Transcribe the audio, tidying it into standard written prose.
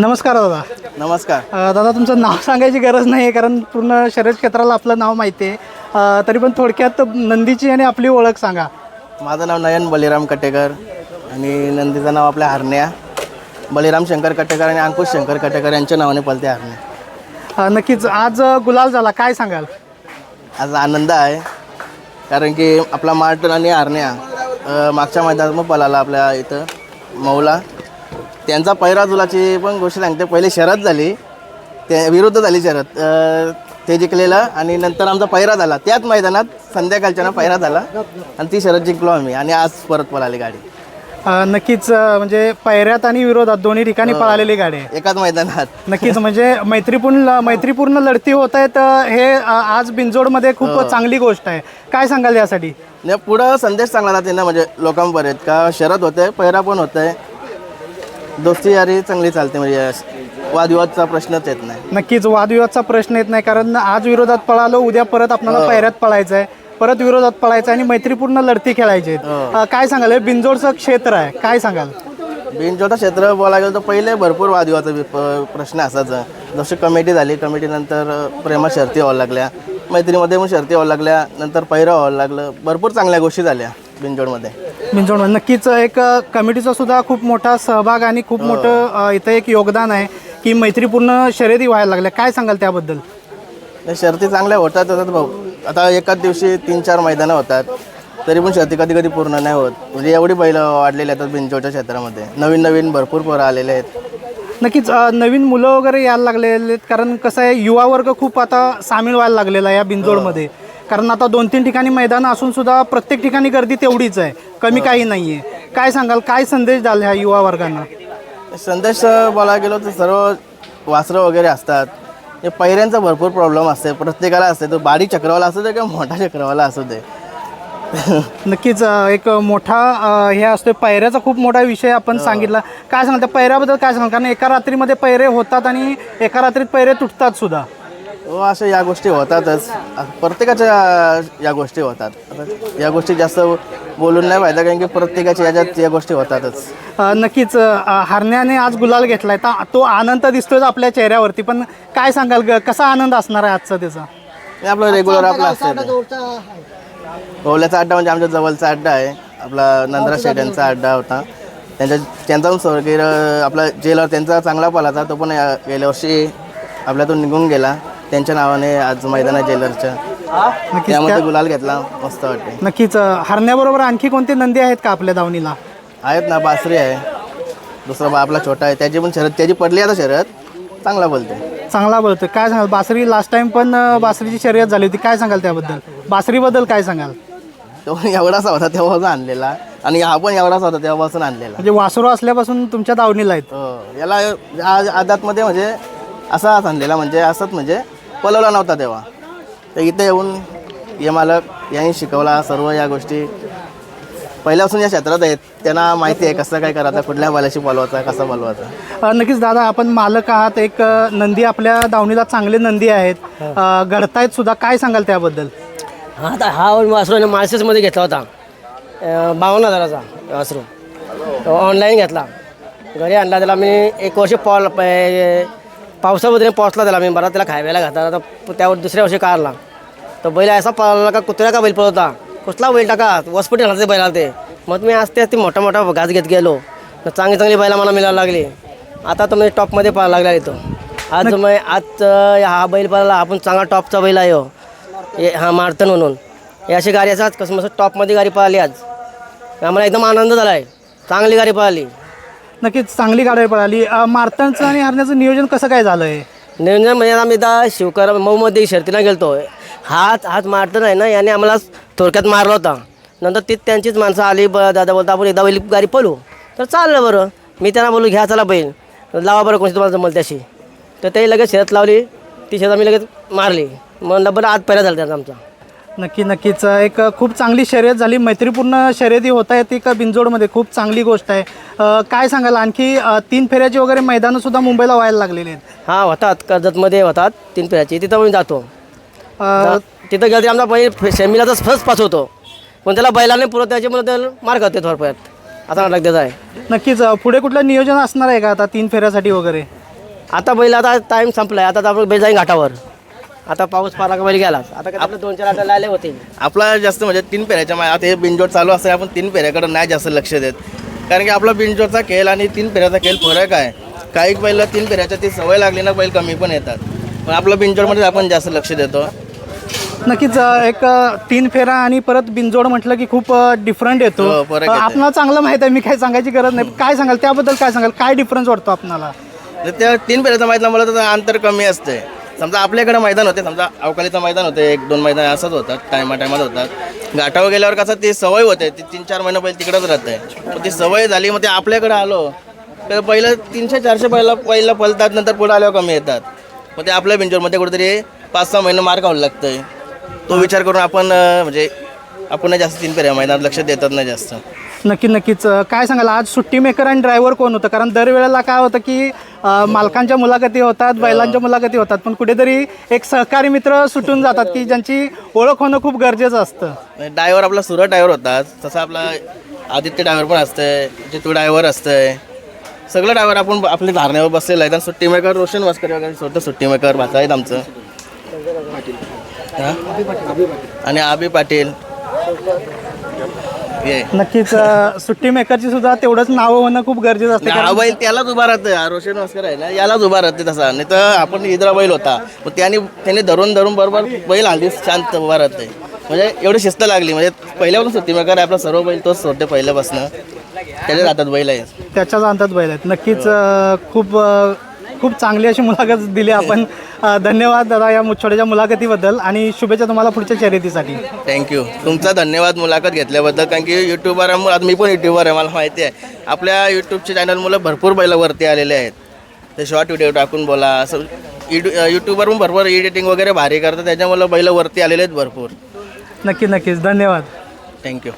नमस्कार दादा. नमस्कार. दादा तुमचं नाव सांगायची गरज नाही आहे कारण पूर्ण शर्यत क्षेत्राला आपलं नाव माहिती आहे. तरी पण थोडक्यात नंदीची आणि आपली ओळख सांगा. माझं नाव नयन बलिराम कटेकर आणि नंदीचं नाव आपल्या हरण्या. बलिराम शंकर कटेकर आणि अंकुश शंकर कटेकर यांच्या नावाने पलते हरण्या. नक्कीच आज गुलाल झाला, काय सांगाल? आज आनंद आहे कारण की आपला मार्टन आणि हरण्या मागच्या मैदानात मग पळाला आपल्या इथं मौला. त्यांचा पैरा जुलाची पण गोष्ट सांगते. पहिले शरद झाली, ते विरुद्ध झाली शरद, ते जिंकलेलं आणि नंतर आमचा पैरा झाला त्याच मैदानात. संध्याकाळच्या पैरा झाला आणि ती शरद जिंकलो आम्ही आणि आज परत पळाली गाडी. नक्कीच म्हणजे पैऱ्यात आणि विरोधात दोन्ही ठिकाणी पळालेली गाडी आहे एकाच मैदानात. नक्कीच म्हणजे मैत्रीपूर्ण लढती होत आहेत. हे आज बिंजोडमध्ये खूप चांगली गोष्ट आहे. काय सांगाल यासाठी? नाही, पुढं संदेश चांगला जाते ना, म्हणजे लोकांपर्यंत का शरद होते, पैरा पण होतंय, दोस्ती यारी चांगली चालते, म्हणजे वादविवादचा प्रश्नच येत नाही. नक्कीच वादविवादचा प्रश्न येत नाही कारण आज विरोधात पळालो, उद्या परत आपल्याला पैऱ्यात पळायचं आहे, परत विरोधात पळायचं आणि मैत्रीपूर्ण लढती खेळायची आहेत. काय सांगाल? हे बिंजोडचं क्षेत्र आहे, काय सांगाल? बिनजोडचं क्षेत्र बोलायला गेलं तर पहिले भरपूर वादविवादचा प्रश्न असायचा. जशी कमिटी झाली, कमिटीनंतर प्रेमात शर्ती व्हायला लागल्या, मैत्रीमध्ये पण शर्ती व्हायला लागल्या, नंतर पैरा व्हायला लागलं, भरपूर चांगल्या गोष्टी झाल्या बिंजोडमध्ये. नक्कीच एक कमिटीचा सुद्धा खूप मोठा सहभाग आणि खूप मोठं इथं एक योगदान आहे की मैत्रीपूर्ण शर्यती व्हायला लागल्या. काय सांगाल त्याबद्दल? शर्ती चांगल्या होतात भाऊ. आता एकाच दिवशी 3-4 मैदानं होतात, तरी पण शर्ती कधी कधी पूर्ण नाही होत. म्हणजे एवढी बैल वाढलेली आहेत बिंजोडच्या क्षेत्रामध्ये. नवीन भरपूर पोरं आलेले आहेत. नक्कीच नवीन मुलं वगैरे यायला लागलेले आहेत कारण कसं आहे, युवा वर्ग खूप आता सामील व्हायला लागलेला आहे या बिंजोडमध्ये. कारण आता 2-3 ठिकाणी मैदानं असून सुद्धा प्रत्येक ठिकाणी गर्दी तेवढीच आहे, कमी काही नाही आहे. काय सांगाल, काय संदेश द्याल ह्या युवा वर्गांना? संदेश बोलायला गेलो तर सर्व वासरं वगैरे असतात, हे पैऱ्यांचा भरपूर प्रॉब्लेम असते, प्रत्येकाला असते. तो बारीक चक्रवाला असू दे किंवा मोठा चक्रवाला असू दे. नक्कीच एक मोठा हे असतो, पैऱ्याचा खूप मोठा विषय आपण सांगितला. काय सांगाल त्या पैऱ्याबद्दल? काय सांगाल? कारण एका रात्रीमध्ये पैरे होतात आणि एका रात्रीत पैरे तुटतात सुद्धा. अशा या गोष्टी होतातच, प्रत्येकाच्या या गोष्टी होतात. आता या गोष्टी जास्त बोलून नाही पाहिजे कारण की प्रत्येकाच्या याच्यात या गोष्टी होतातच. नक्कीच हरण्याने आज गुलाल घेतलाय, तर तो आनंद दिसतोय आपल्या चेहऱ्यावरती. पण काय सांगाल, कसा आनंद असणार आहे आजचा त्याचा? आपलं रेग्युलर आपला असतं ओल्याचा अड्डा, म्हणजे आमच्या जवळचा अड्डा आहे आपला. नंदरा शेट यांचा अड्डा होता, त्यांचा पण स्वर्गीय आपला जेलर त्यांचा चांगला पालाचा, तो पण गेल्या वर्षी आपल्यातून निघून गेला. त्यांच्या नावाने आज मैदान आहे जेलरच्या, त्यामध्ये गुलाल घेतला, मस्त वाटते. नक्कीच हरण्याबरोबर आणखी कोणते नंदी आहेत का आपल्या दावणीला? आहेत ना, बासरी आहे, दुसरा आपला छोटा आहे, त्याची पण शर्यत त्याची पडली आता शर्यत, चांगला बोलतोय. काय सांगाल? बासरी लास्ट टाइम पण बासरीची शर्यत झाली होती, काय सांगाल त्याबद्दल? बासरीबद्दल काय सांगाल? तो एवढासा होता तेव्हापासून आणलेला आणि हा पण एवढासा होता तेव्हापासून आणलेला. म्हणजे वासरू असल्यापासून तुमच्या दावणीला आहेत? याला आदातमध्ये म्हणजे असाच आणलेला, म्हणजे असंच म्हणजे पलवला नव्हता तेव्हा. तर इथे येऊन ये मालक यांनी शिकवला सर्व या गोष्टी. पहिल्यापासून या क्षेत्रात आहेत, त्यांना माहिती आहे कसं काय करायचं, कुठल्या बैलाशी पलवायचा, कसा पलवायचा. नक्कीच दादा, आपण मालक आहात, एक नंदी आपल्या दावणीला चांगले नंदी आहेत, घडतायत सुद्धा, काय सांगाल त्याबद्दल? हा वासरू माळशेजमध्ये घेतला होता, 52,000चा वासरू. तो ऑनलाईन घेतला, घरी आणला. त्याला मी 1 वर्ष पावसामध्ये पोचला त्याला मी बरा, त्याला खायला घातला. तर त्यावर दुसऱ्या वर्षी काढला. तर बैल असा पळाला का कुत्र्या का बैल पळवता, कुठला बैल टाका वसपटी घालते बैला ते. मग मी असते मोठा घास घेत गेलो, तर चांगली बैला मला मिळायला लागली. आता तर मी टॉपमध्ये पळायला लागला येतो. आज हा बैल पळाला, आपण चांगला टॉपचा बैल आहे हा मार्तन म्हणून. हे अशी गाडी असाच कसं मस्त टॉपमध्ये गाडी पळाली आज, आम्हाला एकदम आनंद झाला आहे. चांगली गाडी पळाली. नक्कीच चांगली गाडी पळाली. मार्तनचं आणि हरण्याचं नियोजन कसं काय झालं आहे? नियोजन म्हणजे आम्ही आता शिवकर मऊमध्ये शर्तीला गेलतो. हाच मार्तन आहे ना, याने आम्हाला थोडक्यात मारला होता. नंतर ती त्यांचीच माणसं आली, दादा बोलता आपण एकदा बैल गाडी पळू. तर चाललं बरं, मी त्यांना बोलू घ्या चला बैल लावा बरं, कोणती तुम्हाला जमल त्याशी. तर ते लगेच शर्यत लावली, ती शर्यत आम्ही लगेच मारली. म्हणलं बरं आज पहिला झाला त्याचा आमचा. नक्कीच एक खूप चांगली शर्यत झाली, मैत्रीपूर्ण शर्यती होत आहेत एक बिंजोडमध्ये, खूप चांगली गोष्ट आहे. काय सांगाल, आणखी 3 फेऱ्याची वगैरे मैदानं सुद्धा मुंबईला व्हायला लागलेली आहेत? हां होतात, कर्जतमध्ये होतात 3 फेऱ्याची, तिथं मी जातो. तिथं गेलं तरी आमचा बैल सेमीलाच फर्स्ट पास होतो, पण त्याला बैलाने पुरत त्याच्यामुळे त्याला मार करते थोडक्यात. असा नाटक त्याचा आहे. नक्कीच पुढे कुठलं नियोजन असणार आहे का आता 3 फेऱ्यासाठी वगैरे? आता बैल आता टाईम संपलाय, आता आपण बैल जाईन घाटावर. आता पाऊस पाला का बैल गेलाच. आता काय आपलं 2-4 आठवडे लागले होते. आपला जास्त म्हणजे 3 फेऱ्याच्या आता हे बिनजोड चालू असताना आपण 3 फेऱ्याकडे नाही जास्त लक्ष देत, कारण की आपला बिनजोडचा खेळ आणि 3 फेऱ्याचा खेळ फरक आहे. काही बैल 3 फेऱ्याच्या ती सवय लागली ना बैल कमी पण येतात, पण आपलं बिनजोडमध्ये आपण जास्त लक्ष देतो. नक्कीच एक 3 फेरा आणि परत बिनजोड म्हटलं की खूप डिफरंट येतो. हो, फरक येतो. आपणाला चांगलं माहित आहे, मी काही सांगायची गरज नाही. काय सांगाल त्याबद्दल, काय सांगाल, काय डिफरन्स वाटतो आपणाला? तर त्या 3 फेऱ्याचं मैदान मला तर अंतर कमी असते. समजा आपल्याकडे मैदान होते, समजा अवकाळीचं मैदान होते, 1-2 मैदान असंच होतात, टायमात होतात. घाटावर गेल्यावर कसं ती सवय होते, ती 3-4 महिने बैल तिकडंच राहते. मग ती सवय झाली, मग ते आपल्याकडे आलो तर पहिलं 300-400 पहिला पळतात, नंतर पुढे आल्यावर कमी येतात. मग ते आपल्या बिंजोरमध्ये कुठेतरी 5-6 महिने मार खावं लागतंय. तो विचार करून आपण म्हणजे आपण जास्त 3 फेऱ्या मैदानात लक्ष देतात नाही जास्त. नक्कीच काय सांगाल, आज सुट्टी मेकर आणि ड्रायव्हर कोण होतं? कारण दरवेळेला काय होतं की मालकांच्या मुलाखती होतात, बैलांच्या मुलाखती होतात, पण कुठेतरी एक सहकारी मित्र सुटून जातात की ज्यांची ओळख होणं खूप गरजेचं असतं. ड्रायव्हर आपला सुरत ड्रायव्हर होता, तसा आपला आदित्य ड्रायव्हर पण असतंय, जितू ड्रायव्हर असतंय, सगळं ड्रायव्हर आपण आपल्या धारण्यावर बसलेलं आहे. आणि सुट्टी मेकर रोशन वास्कर वगैरे स्वतः सुट्टी मेकर भाचा आहेत आमचं. हां? आणि आबी पाटील ये नक्कीच सुट्टी मेकरची सुद्धा तेवढंच नाव होणं खूप गरजेचं असतं. हा बैल त्यालाच उभा राहते, हा रोशन वास्कर आहे ना, यालाच उभा राहते तसा. नाही तर आपण इद्रा बैल होता, मग त्याने धरून बरोबर बैल हल्ली शांत उभा राहते. म्हणजे एवढी शिस्त लागली, म्हणजे पहिल्यापासून सुट्टी मेकर आहे आपला, सर्व बैल तोच सोडते पहिल्यापासून, त्याच्या हातात बैल आहे, त्याच्याच अंतात बैल आहेत. नक्कीच खूप चांगली अशी मुलाखत दिली आपण. धन्यवाद दादा या छोट्याच्या मुलाखतीबद्दल आणि शुभेच्छा तुम्हाला पुढच्या शर्यतीसाठी. थँक्यू. तुमचा धन्यवाद मुलाखत घेतल्याबद्दल, कारण की युट्यूबर आज मी पण युट्यूबर आहे, मला माहिती आहे. आपल्या यूट्यूबच्या चॅनलमुळे भरपूर बैल वरती आलेले आहेत. ते शॉर्ट व्हिडिओ टाकून बोला, असं यूट्यूबवर पण भरपूर एडिटिंग वगैरे भारी करतात, त्याच्यामुळे बैल वरती आलेले आहेत भरपूर. नक्कीच धन्यवाद. थँक्यू.